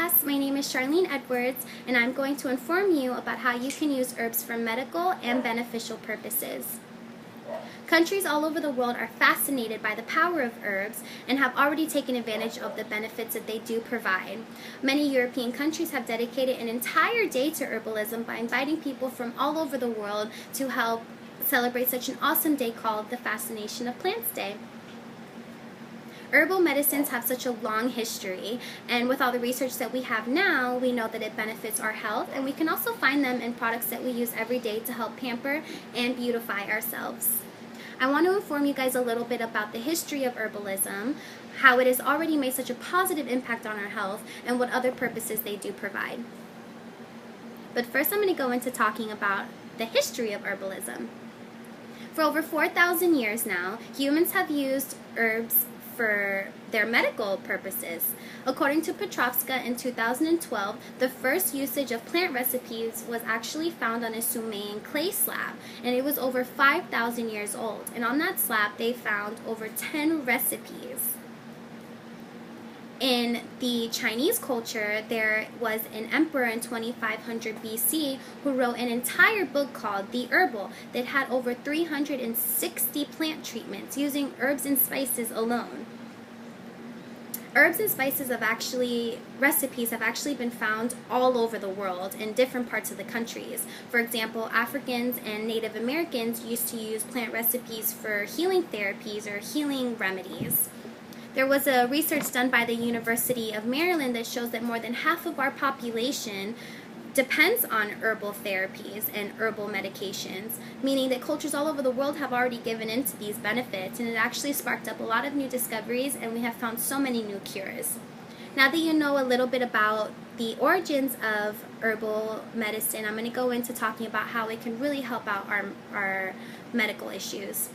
class, my name is Charlene Edwards, and I'm going to inform you about how you can use herbs for medical and beneficial purposes. Countries all over the world are fascinated by the power of herbs and have already taken advantage of the benefits that they do provide. Many European countries have dedicated an entire day to herbalism by inviting people from all over the world to help celebrate such an awesome day called the Fascination of Plants Day. Herbal medicines have such a long history, and with all the research that we have now, we know that it benefits our health, and we can also find them in products that we use every day to help pamper and beautify ourselves. I want to inform you guys a little bit about the history of herbalism, how it has already made such a positive impact on our health, and what other purposes they do provide. But first I'm going to go into talking about the history of herbalism. For over 4,000 years now, humans have used herbs for their medical purposes. According to Petrovska in 2012, the first usage of plant recipes was actually found on a Sumerian clay slab, and it was over 5,000 years old. And on that slab, they found over 10 recipes. In the Chinese culture, there was an emperor in 2500 BC who wrote an entire book called The Herbal that had over 360 plant treatments using herbs and spices alone. Herbs and spices recipes have actually been found all over the world in different parts of the countries. For example, Africans and Native Americans used to use plant recipes for healing therapies or healing remedies. There was a research done by the University of Maryland that shows that more than half of our population depends on herbal therapies and herbal medications, meaning that cultures all over the world have already given in to these benefits, and it actually sparked up a lot of new discoveries, and we have found so many new cures. Now that you know a little bit about the origins of herbal medicine, I'm going to go into talking about how it can really help out our medical issues.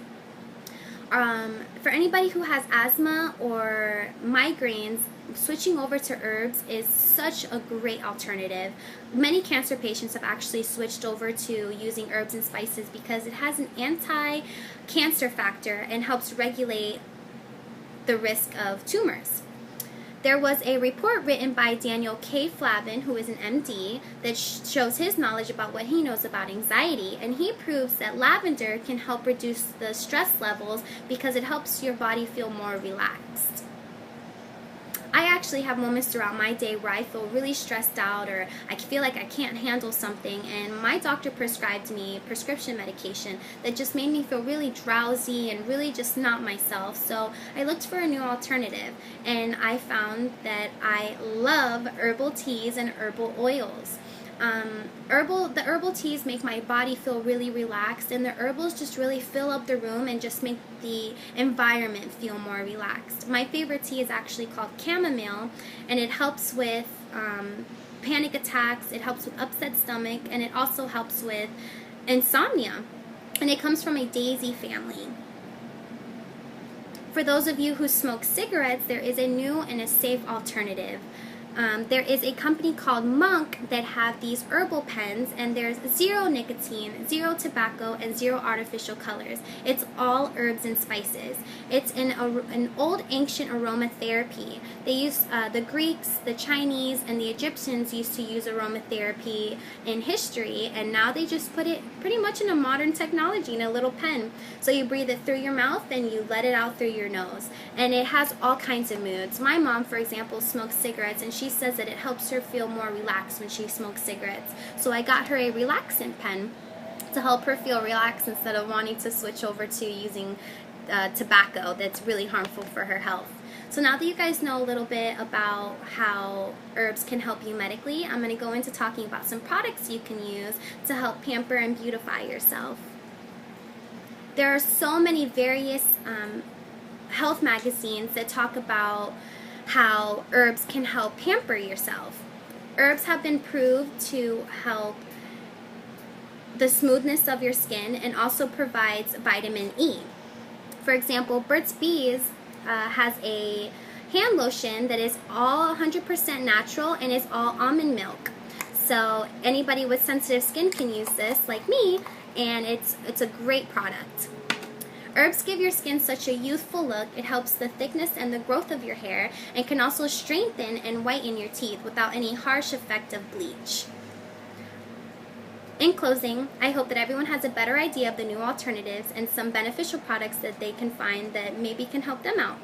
For anybody who has asthma or migraines, switching over to herbs is such a great alternative. Many cancer patients have actually switched over to using herbs and spices because it has an anti-cancer factor and helps regulate the risk of tumors. There was a report written by Daniel K. Flavin, who is an MD, that shows his knowledge about what he knows about anxiety, and he proves that lavender can help reduce the stress levels because it helps your body feel more relaxed. I actually have moments throughout my day where I feel really stressed out or I feel like I can't handle something, and my doctor prescribed me prescription medication that just made me feel really drowsy and really just not myself. So I looked for a new alternative, and I found that I love herbal teas and herbal oils. The herbal teas make my body feel really relaxed, and the herbals just really fill up the room and just make the environment feel more relaxed. My favorite tea is actually called chamomile, and it helps with panic attacks, it helps with upset stomach, and it also helps with insomnia. And it comes from a daisy family. For those of you who smoke cigarettes, there is a new and a safe alternative. There is a company called Monk that have these herbal pens, and there's zero nicotine, zero tobacco, and zero artificial colors. It's all herbs and spices. It's an old ancient aromatherapy. They used, the Greeks, the Chinese, and the Egyptians used to use aromatherapy in history, and now they just put it pretty much in a modern technology in a little pen. So you breathe it through your mouth and you let it out through your nose. And it has all kinds of moods. My mom, for example, smokes cigarettes, and she says that it helps her feel more relaxed when she smokes cigarettes. So I got her a relaxant pen to help her feel relaxed instead of wanting to switch over to using tobacco that's really harmful for her health. So now that you guys know a little bit about how herbs can help you medically, I'm going to go into talking about some products you can use to help pamper and beautify yourself. There are so many various health magazines that talk about how herbs can help pamper yourself. Herbs have been proved to help the smoothness of your skin and also provides vitamin E. For example, Burt's Bees has a hand lotion that is all 100% natural and is all almond milk. So anybody with sensitive skin can use this, like me, and it's a great product. Herbs give your skin such a youthful look. It helps the thickness and the growth of your hair and can also strengthen and whiten your teeth without any harsh effect of bleach. In closing, I hope that everyone has a better idea of the new alternatives and some beneficial products that they can find that maybe can help them out.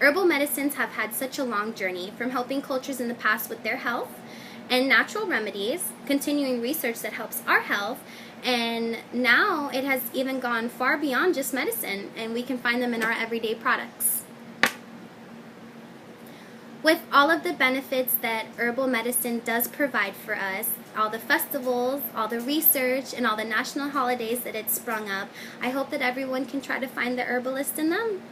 Herbal medicines have had such a long journey, from helping cultures in the past with their health and natural remedies, continuing research that helps our health, and now it has even gone far beyond just medicine, and we can find them in our everyday products. With all of the benefits that herbal medicine does provide for us, all the festivals, all the research, and all the national holidays that it's sprung up, I hope that everyone can try to find the herbalist in them.